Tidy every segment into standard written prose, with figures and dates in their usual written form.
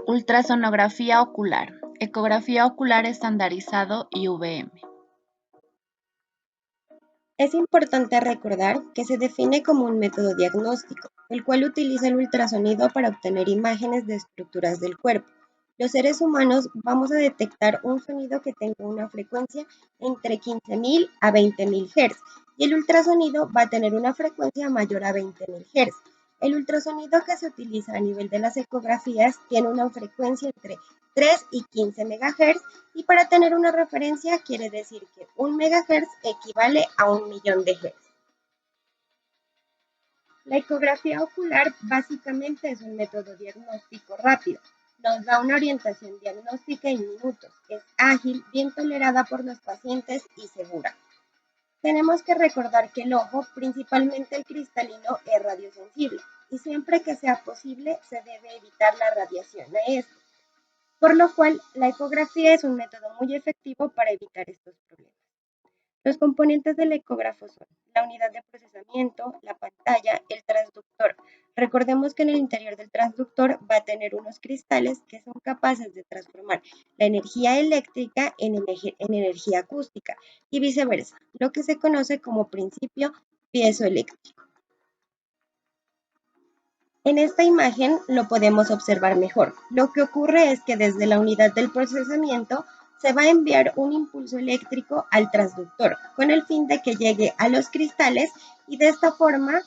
Ultrasonografía ocular, ecografía ocular estandarizado y VM. Es importante recordar que se define como un método diagnóstico, el cual utiliza el ultrasonido para obtener imágenes de estructuras del cuerpo. Los seres humanos vamos a detectar un sonido que tenga una frecuencia entre 15.000 a 20.000 Hz y el ultrasonido va a tener una frecuencia mayor a 20.000 Hz. El ultrasonido que se utiliza a nivel de las ecografías tiene una frecuencia entre 3 y 15 MHz y para tener una referencia quiere decir que 1 MHz equivale a 1.000.000 de Hz. La ecografía ocular básicamente es un método diagnóstico rápido. Nos da una orientación diagnóstica en minutos. Es ágil, bien tolerada por los pacientes y segura. Tenemos que recordar que el ojo, principalmente el cristalino, es radiosensible y siempre que sea posible se debe evitar la radiación a este, por lo cual la ecografía es un método muy efectivo para evitar estos problemas. Los componentes del ecógrafo son la unidad de procesamiento, la pantalla, el transductor. Recordemos que en el interior del transductor va a tener unos cristales que son capaces de transformar la energía eléctrica en energía acústica y viceversa, lo que se conoce como principio piezoeléctrico. En esta imagen lo podemos observar mejor. Lo que ocurre es que desde la unidad del procesamiento se va a enviar un impulso eléctrico al transductor con el fin de que llegue a los cristales y de esta forma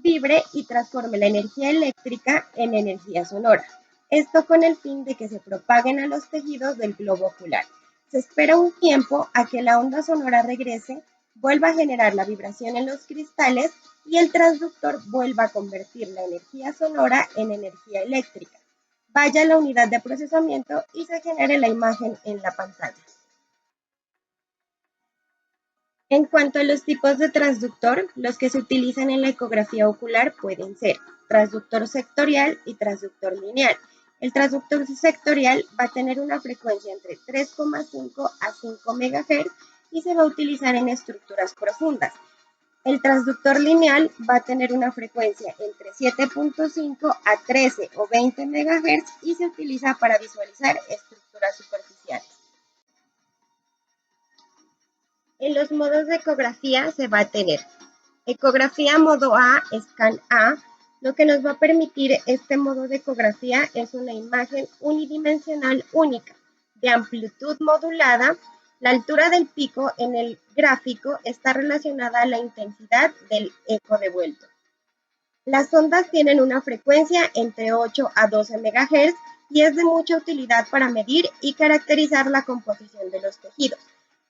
vibre y transforme la energía eléctrica en energía sonora. Esto con el fin de que se propaguen a los tejidos del globo ocular. Se espera un tiempo a que la onda sonora regrese, vuelva a generar la vibración en los cristales y el transductor vuelva a convertir la energía sonora en energía eléctrica. Vaya a la unidad de procesamiento y se genere la imagen en la pantalla. En cuanto a los tipos de transductor, los que se utilizan en la ecografía ocular pueden ser transductor sectorial y transductor lineal. El transductor sectorial va a tener una frecuencia entre 3,5 a 5 MHz y se va a utilizar en estructuras profundas. El transductor lineal va a tener una frecuencia entre 7.5 a 13 o 20 MHz y se utiliza para visualizar estructuras superficiales. En los modos de ecografía se va a tener ecografía modo A, scan A. Lo que nos va a permitir este modo de ecografía es una imagen unidimensional única, de amplitud modulada. La altura del pico en el gráfico está relacionada a la intensidad del eco devuelto. Las ondas tienen una frecuencia entre 8 a 12 MHz y es de mucha utilidad para medir y caracterizar la composición de los tejidos.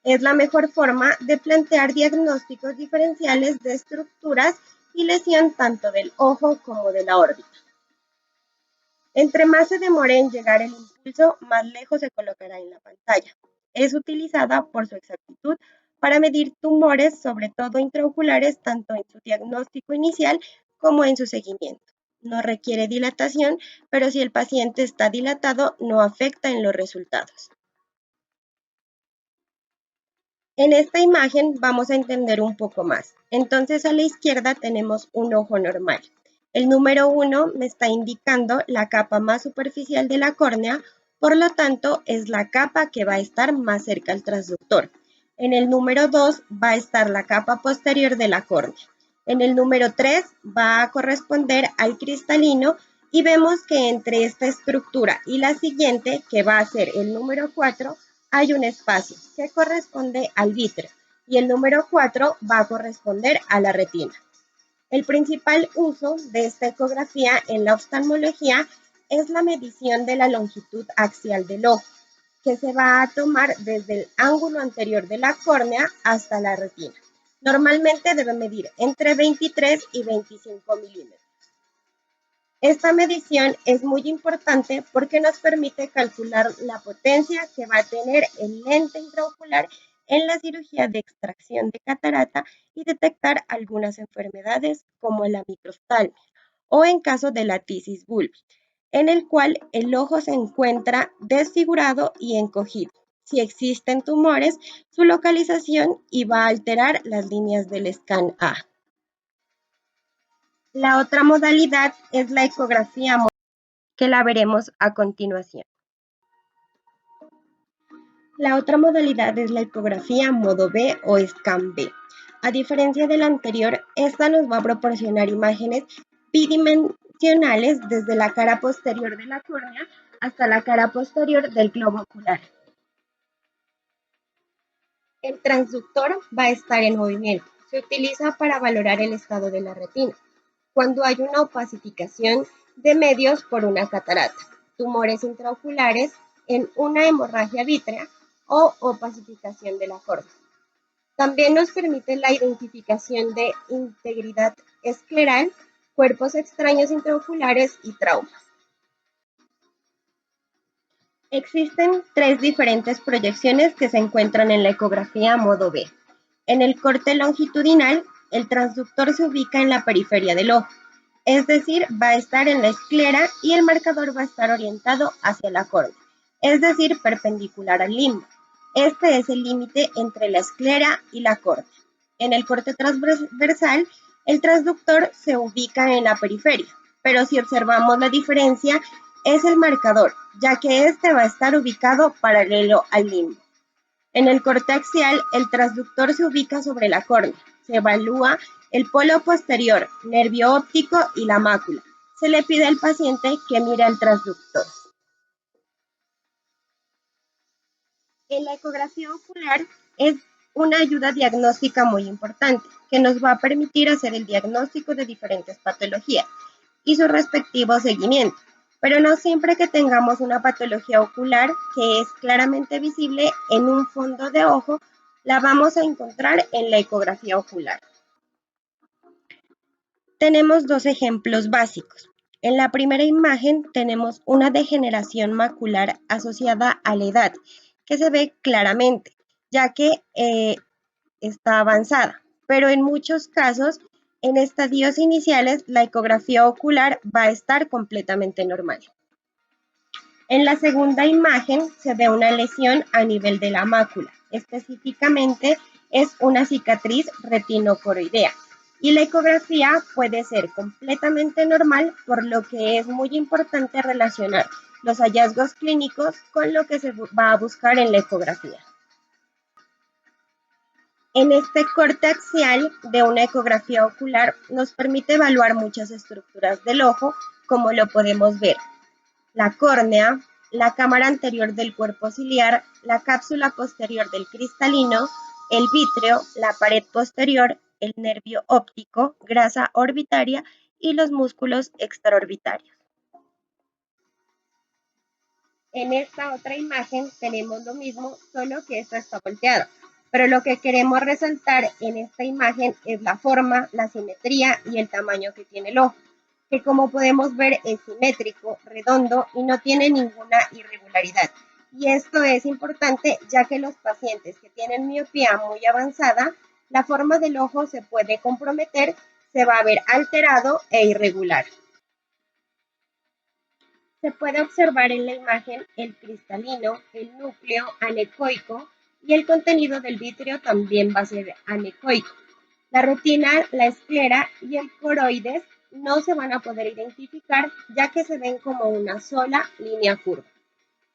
Es la mejor forma de plantear diagnósticos diferenciales de estructuras y lesión tanto del ojo como de la órbita. Entre más se demore en llegar el impulso, más lejos se colocará en la pantalla. Es utilizada por su exactitud para medir tumores, sobre todo intraoculares, tanto en su diagnóstico inicial como en su seguimiento. No requiere dilatación, pero si el paciente está dilatado, no afecta en los resultados. En esta imagen vamos a entender un poco más. Entonces a la izquierda tenemos un ojo normal. El número 1 me está indicando la capa más superficial de la córnea, por lo tanto es la capa que va a estar más cerca al transductor. En el número 2 va a estar la capa posterior de la córnea. En el número 3 va a corresponder al cristalino y vemos que entre esta estructura y la siguiente, que va a ser el número 4, hay un espacio que corresponde al vítreo y el número 4 va a corresponder a la retina. El principal uso de esta ecografía en la oftalmología es la medición de la longitud axial del ojo, que se va a tomar desde el ángulo anterior de la córnea hasta la retina. Normalmente debe medir entre 23 y 25 milímetros. Esta medición es muy importante porque nos permite calcular la potencia que va a tener el lente intraocular en la cirugía de extracción de catarata y detectar algunas enfermedades como la microftalmia o en caso de la tisis bulbi, en el cual el ojo se encuentra desfigurado y encogido. Si existen tumores, su localización y va a alterar las líneas del scan A. La otra modalidad es la ecografía que la veremos a continuación. La otra modalidad es la ecografía modo B o scan B. A diferencia de la anterior, esta nos va a proporcionar imágenes bidimensionales desde la cara posterior de la córnea hasta la cara posterior del globo ocular. El transductor va a estar en movimiento. Se utiliza para valorar el estado de la retina, cuando hay una opacificación de medios por una catarata, tumores intraoculares en una hemorragia vítrea o opacificación de la córnea. También nos permite la identificación de integridad escleral, cuerpos extraños intraoculares y traumas. Existen 3 diferentes proyecciones que se encuentran en la ecografía modo B. En el corte longitudinal, el transductor se ubica en la periferia del ojo, es decir, va a estar en la esclera y el marcador va a estar orientado hacia la córnea, es decir, perpendicular al limbo. Este es el límite entre la esclera y la córnea. En el corte transversal, el transductor se ubica en la periferia, pero si observamos la diferencia, es el marcador, ya que este va a estar ubicado paralelo al limbo. En el corte axial, el transductor se ubica sobre la córnea. Se evalúa el polo posterior, nervio óptico y la mácula. Se le pide al paciente que mire al transductor. En la ecografía ocular es una ayuda diagnóstica muy importante que nos va a permitir hacer el diagnóstico de diferentes patologías y su respectivo seguimiento, pero no siempre que tengamos una patología ocular que es claramente visible en un fondo de ojo, la vamos a encontrar en la ecografía ocular. Tenemos 2 ejemplos básicos. En la primera imagen tenemos una degeneración macular asociada a la edad, que se ve claramente, ya que está avanzada, pero en muchos casos, en estadios iniciales, la ecografía ocular va a estar completamente normal. En la segunda imagen se ve una lesión a nivel de la mácula, específicamente es una cicatriz retinocoroidea, y la ecografía puede ser completamente normal, por lo que es muy importante relacionar los hallazgos clínicos con lo que se va a buscar en la ecografía. En este corte axial de una ecografía ocular nos permite evaluar muchas estructuras del ojo, como lo podemos ver: la córnea, la cámara anterior del cuerpo ciliar, la cápsula posterior del cristalino, el vítreo, la pared posterior, el nervio óptico, grasa orbitaria y los músculos extraorbitarios. En esta otra imagen tenemos lo mismo, solo que esta está volteada. Pero lo que queremos resaltar en esta imagen es la forma, la simetría y el tamaño que tiene el ojo, que como podemos ver es simétrico, redondo y no tiene ninguna irregularidad. Y esto es importante ya que los pacientes que tienen miopía muy avanzada, la forma del ojo se puede comprometer, se va a ver alterado e irregular. Se puede observar en la imagen el cristalino, el núcleo anecoico y el contenido del vítreo también va a ser anecoico. La retina, la esclera y el coroides no se van a poder identificar ya que se ven como una sola línea curva.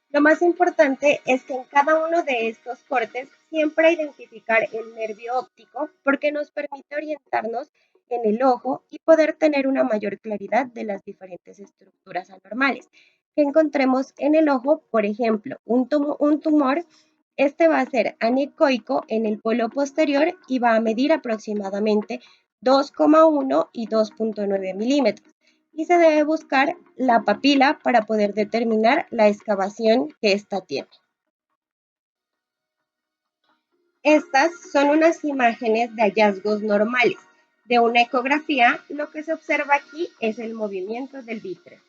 Lo más importante es que en cada uno de estos cortes siempre identificar el nervio óptico porque nos permite orientarnos en el ojo y poder tener una mayor claridad de las diferentes estructuras anormales que encontremos en el ojo. Por ejemplo, un tumor, este va a ser anecoico en el polo posterior y va a medir aproximadamente 2,1 y 2,9 milímetros. Y se debe buscar la papila para poder determinar la excavación que ésta tiene. Estas son unas imágenes de hallazgos normales. De una ecografía, lo que se observa aquí es el movimiento del vítreo.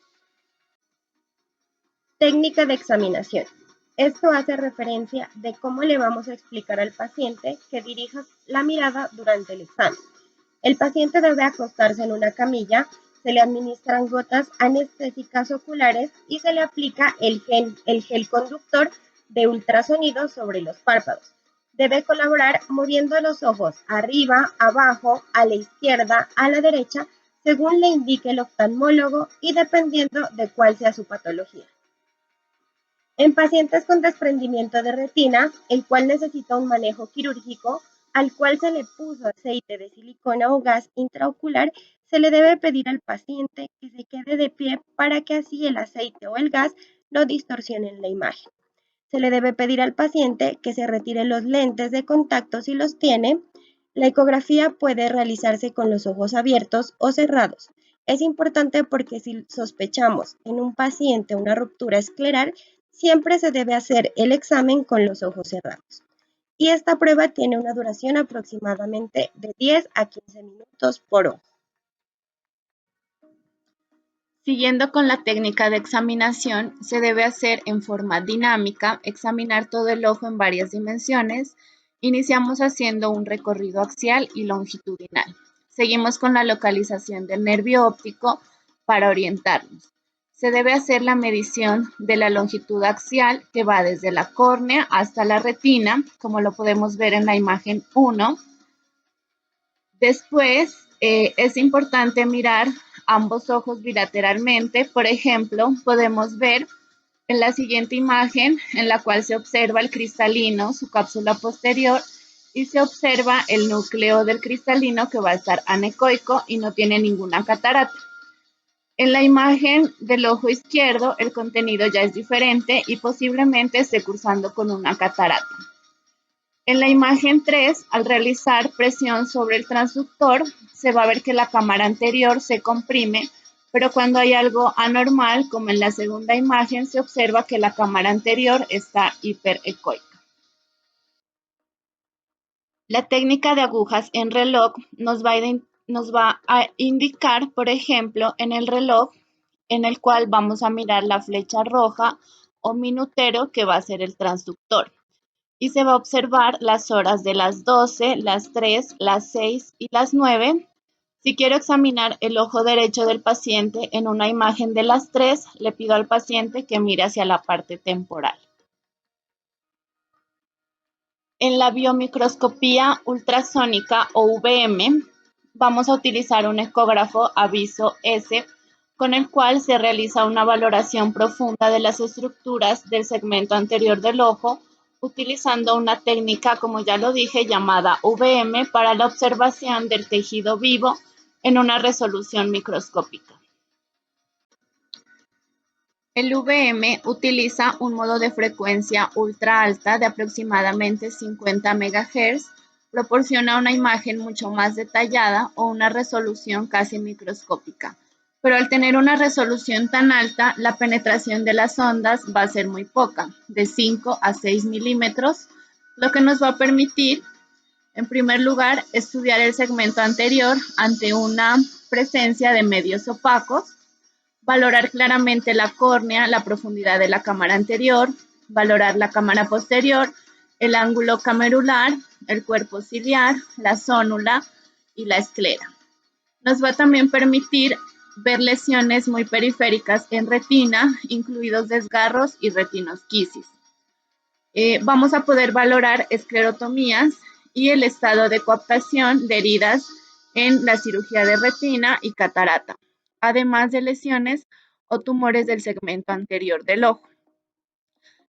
Técnica de examinación. Esto hace referencia de cómo le vamos a explicar al paciente que dirija la mirada durante el examen. El paciente debe acostarse en una camilla, se le administran gotas anestésicas oculares y se le aplica el gel conductor de ultrasonido sobre los párpados. Debe colaborar moviendo los ojos arriba, abajo, a la izquierda, a la derecha, según le indique el oftalmólogo y dependiendo de cuál sea su patología. En pacientes con desprendimiento de retina, el cual necesita un manejo quirúrgico, al cual se le puso aceite de silicona o gas intraocular, se le debe pedir al paciente que se quede de pie para que así el aceite o el gas no distorsionen la imagen. Se le debe pedir al paciente que se retire los lentes de contacto si los tiene. La ecografía puede realizarse con los ojos abiertos o cerrados. Es importante porque si sospechamos en un paciente una ruptura escleral, siempre se debe hacer el examen con los ojos cerrados. Y esta prueba tiene una duración aproximadamente de 10 a 15 minutos por ojo. Siguiendo con la técnica de examinación, se debe hacer en forma dinámica, examinar todo el ojo en varias dimensiones. Iniciamos haciendo un recorrido axial y longitudinal. Seguimos con la localización del nervio óptico para orientarnos. Se debe hacer la medición de la longitud axial que va desde la córnea hasta la retina, como lo podemos ver en la imagen 1. Después, es importante mirar ambos ojos bilateralmente. Por ejemplo, podemos ver en la siguiente imagen en la cual se observa el cristalino, su cápsula posterior, y se observa el núcleo del cristalino que va a estar anecoico y no tiene ninguna catarata. En la imagen del ojo izquierdo, el contenido ya es diferente y posiblemente esté cursando con una catarata. En la imagen 3, al realizar presión sobre el transductor, se va a ver que la cámara anterior se comprime, pero cuando hay algo anormal, como en la segunda imagen, se observa que la cámara anterior está hiperecoica. La técnica de agujas en reloj nos va a indicar, por ejemplo, en el reloj en el cual vamos a mirar la flecha roja o minutero que va a ser el transductor. Y se va a observar las horas de las 12, las 3, las 6 y las 9. Si quiero examinar el ojo derecho del paciente en una imagen de las 3, le pido al paciente que mire hacia la parte temporal. En la biomicroscopía ultrasónica o UVM, vamos a utilizar un ecógrafo aviso S, con el cual se realiza una valoración profunda de las estructuras del segmento anterior del ojo, utilizando una técnica, como ya lo dije, llamada UVM para la observación del tejido vivo en una resolución microscópica. El UVM utiliza un modo de frecuencia ultra alta de aproximadamente 50 MHz, proporciona una imagen mucho más detallada o una resolución casi microscópica. Pero al tener una resolución tan alta, la penetración de las ondas va a ser muy poca, de 5 a 6 milímetros, lo que nos va a permitir, en primer lugar, estudiar el segmento anterior ante una presencia de medios opacos, valorar claramente la córnea, la profundidad de la cámara anterior, valorar la cámara posterior, el ángulo camerular, el cuerpo ciliar, la zónula y la esclera. Nos va a también permitir ver lesiones muy periféricas en retina, incluidos desgarros y retinosquisis. Vamos a poder valorar esclerotomías y el estado de coaptación de heridas en la cirugía de retina y catarata, además de lesiones o tumores del segmento anterior del ojo.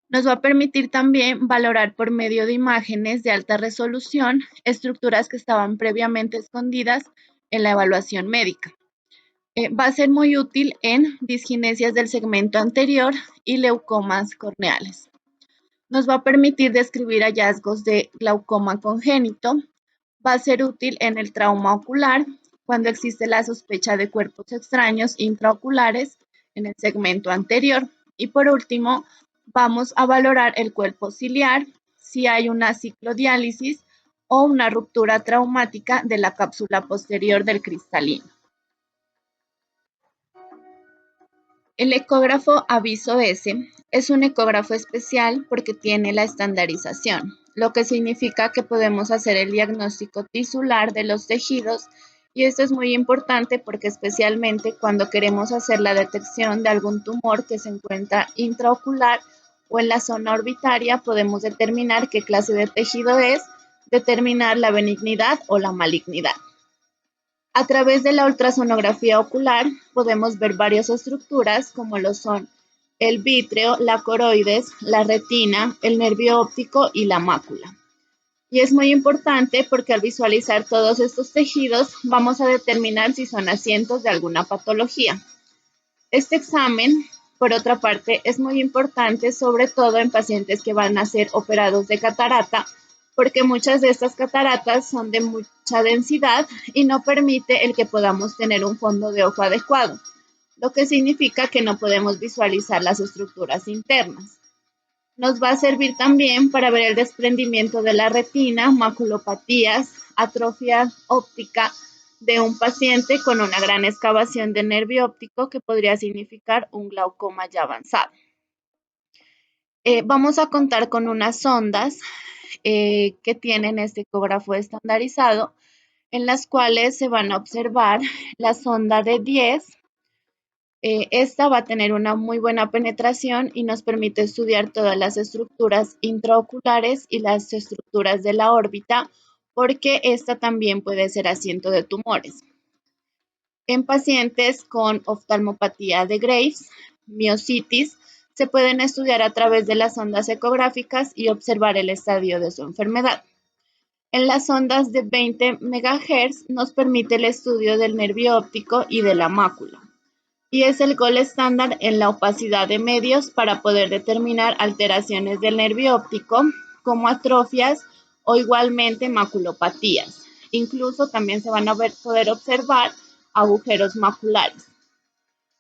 Nos va a permitir también valorar por medio de imágenes de alta resolución estructuras que estaban previamente escondidas en la evaluación médica. Va a ser muy útil en disginesias del segmento anterior y leucomas corneales. Nos va a permitir describir hallazgos de glaucoma congénito. Va a ser útil en el trauma ocular cuando existe la sospecha de cuerpos extraños intraoculares en el segmento anterior. Y por último, vamos a valorar el cuerpo ciliar si hay una ciclodiálisis o una ruptura traumática de la cápsula posterior del cristalino. El ecógrafo aviso S es un ecógrafo especial porque tiene la estandarización, lo que significa que podemos hacer el diagnóstico tisular de los tejidos, y esto es muy importante porque especialmente cuando queremos hacer la detección de algún tumor que se encuentra intraocular o en la zona orbitaria, podemos determinar qué clase de tejido es, determinar la benignidad o la malignidad. A través de la ultrasonografía ocular podemos ver varias estructuras como lo son el vítreo, la coroides, la retina, el nervio óptico y la mácula. Y es muy importante porque al visualizar todos estos tejidos vamos a determinar si son asientos de alguna patología. Este examen, por otra parte, es muy importante sobre todo en pacientes que van a ser operados de catarata, porque muchas de estas cataratas son de mucha densidad y no permite el que podamos tener un fondo de ojo adecuado, lo que significa que no podemos visualizar las estructuras internas. Nos va a servir también para ver el desprendimiento de la retina, maculopatías, atrofia óptica de un paciente con una gran excavación de nervio óptico que podría significar un glaucoma ya avanzado. Vamos a contar con unas sondas que tienen este ecógrafo estandarizado, en las cuales se van a observar la sonda de 10. Esta va a tener una muy buena penetración y nos permite estudiar todas las estructuras intraoculares y las estructuras de la órbita, porque esta también puede ser asiento de tumores. En pacientes con oftalmopatía de Graves, miositis, se pueden estudiar a través de las ondas ecográficas y observar el estadio de su enfermedad. En las ondas de 20 MHz nos permite el estudio del nervio óptico y de la mácula, y es el gold estándar en la opacidad de medios para poder determinar alteraciones del nervio óptico como atrofias o igualmente maculopatías. Incluso también se van a poder observar agujeros maculares.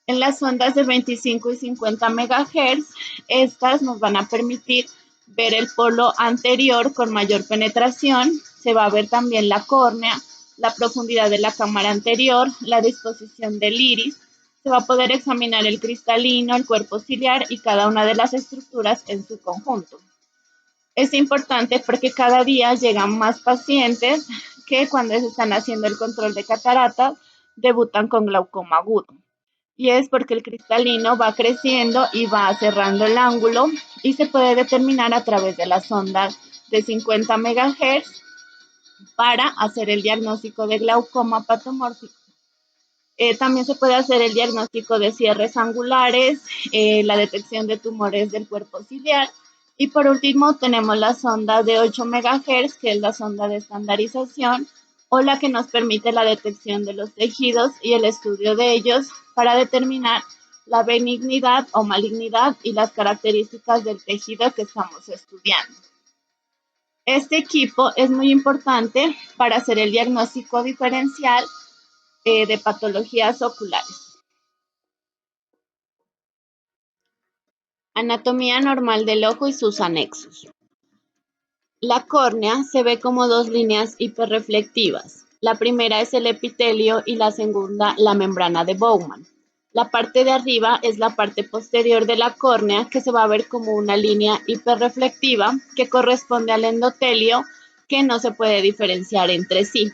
En las ondas de 25 y 50 MHz, estas nos van a permitir ver el polo anterior con mayor penetración. Se va a ver también la córnea, la profundidad de la cámara anterior, la disposición del iris. Se va a poder examinar el cristalino, el cuerpo ciliar y cada una de las estructuras en su conjunto. Es importante porque cada día llegan más pacientes que cuando se están haciendo el control de cataratas debutan con glaucoma agudo. Y es porque el cristalino va creciendo y va cerrando el ángulo y se puede determinar a través de las ondas de 50 MHz para hacer el diagnóstico de glaucoma patomórfico. También se puede hacer el diagnóstico de cierres angulares, la detección de tumores del cuerpo ciliar. Y por último tenemos la sonda de 8 MHz, que es la sonda de estandarización, o la que nos permite la detección de los tejidos y el estudio de ellos para determinar la benignidad o malignidad y las características del tejido que estamos estudiando. Este equipo es muy importante para hacer el diagnóstico diferencial de patologías oculares. Anatomía normal del ojo y sus anexos. La córnea se ve como dos líneas hiperreflectivas. La primera es el epitelio y la segunda la membrana de Bowman. La parte de arriba es la parte posterior de la córnea que se va a ver como una línea hiperreflectiva que corresponde al endotelio que no se puede diferenciar entre sí.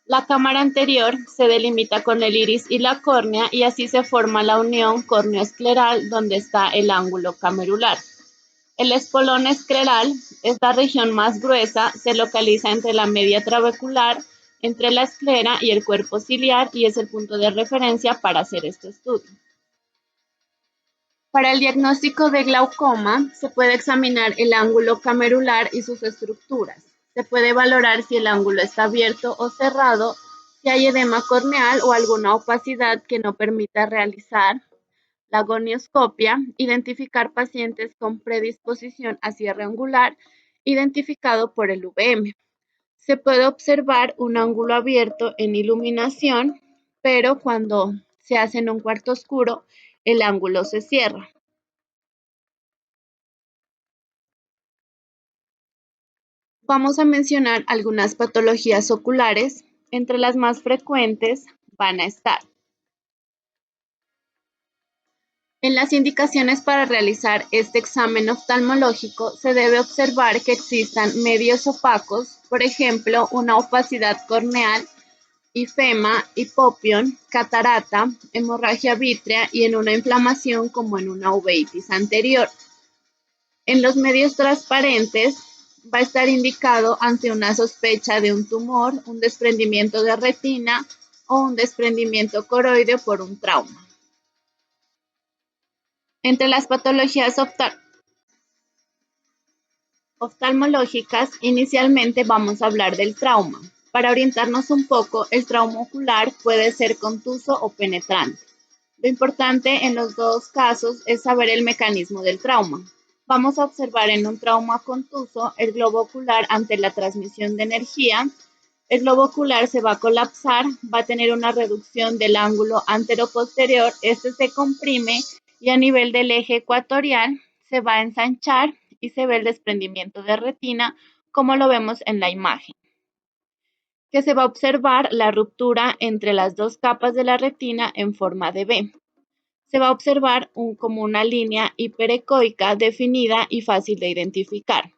La cámara anterior se delimita con el iris y la córnea y así se forma la unión córneo-escleral donde está el ángulo camerular. El espolón escleral, esta región más gruesa, se localiza entre la media trabecular, entre la esclera y el cuerpo ciliar y es el punto de referencia para hacer este estudio. Para el diagnóstico de glaucoma se puede examinar el ángulo camerular y sus estructuras. Se puede valorar si el ángulo está abierto o cerrado, si hay edema corneal o alguna opacidad que no permita realizar la gonioscopia, identificar pacientes con predisposición a cierre angular, identificado por el UVM. Se puede observar un ángulo abierto en iluminación, pero cuando se hace en un cuarto oscuro, el ángulo se cierra. Vamos a mencionar algunas patologías oculares. Entre las más frecuentes van a estar. En las indicaciones para realizar este examen oftalmológico se debe observar que existan medios opacos, por ejemplo, una opacidad corneal, ifema, hipopión, catarata, hemorragia vítrea y en una inflamación como en una uveitis anterior. En los medios transparentes va a estar indicado ante una sospecha de un tumor, un desprendimiento de retina o un desprendimiento coroideo por un trauma. Entre las patologías oftalmológicas, inicialmente vamos a hablar del trauma. Para orientarnos un poco, el trauma ocular puede ser contuso o penetrante. Lo importante en los dos casos es saber el mecanismo del trauma. Vamos a observar en un trauma contuso el globo ocular ante la transmisión de energía. El globo ocular se va a colapsar, va a tener una reducción del ángulo anteroposterior, este se comprime y a nivel del eje ecuatorial se va a ensanchar y se ve el desprendimiento de retina, como lo vemos en la imagen, que se va a observar la ruptura entre las dos capas de la retina en forma de V. Se va a observar como una línea hiperecoica definida y fácil de identificar.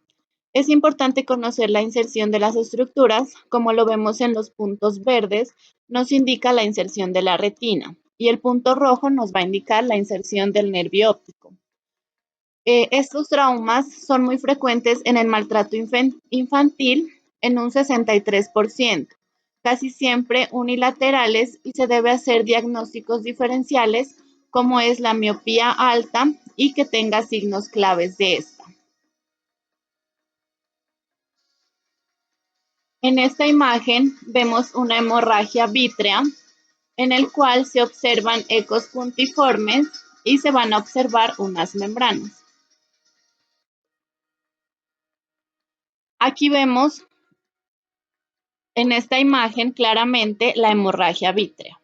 Es importante conocer la inserción de las estructuras, como lo vemos en los puntos verdes, nos indica la inserción de la retina y el punto rojo nos va a indicar la inserción del nervio óptico. Estos traumas son muy frecuentes en el maltrato infantil en un 63%, casi siempre unilaterales y se debe hacer diagnósticos diferenciales como es la miopía alta y que tenga signos claves de esta. En esta imagen vemos una hemorragia vítrea en el cual se observan ecos puntiformes y se van a observar unas membranas. Aquí vemos en esta imagen claramente la hemorragia vítrea.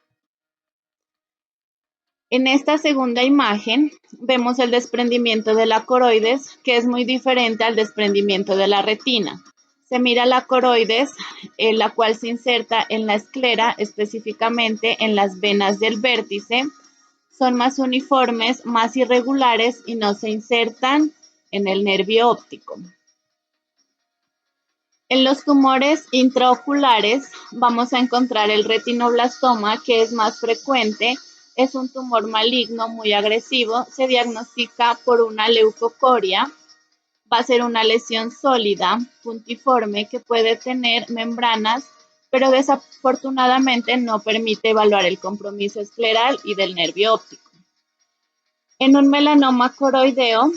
En esta segunda imagen vemos el desprendimiento de la coroides, que es muy diferente al desprendimiento de la retina. Se mira la coroides, la cual se inserta en la esclera, específicamente en las venas del vértice. Son más uniformes, más irregulares y no se insertan en el nervio óptico. En los tumores intraoculares vamos a encontrar el retinoblastoma, que es más frecuente. Es un tumor maligno muy agresivo. Se diagnostica por una leucocoria. Va a ser una lesión sólida, puntiforme, que puede tener membranas, pero desafortunadamente no permite evaluar el compromiso escleral y del nervio óptico. En un melanoma coroideo,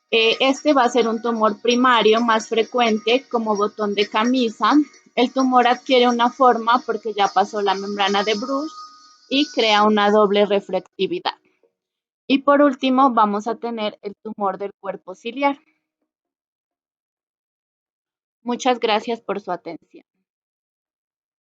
este va a ser un tumor primario más frecuente como botón de camisa. El tumor adquiere una forma porque ya pasó la membrana de Bruch y crea una doble refractividad. Y por último vamos a tener el tumor del cuerpo ciliar. Muchas gracias por su atención.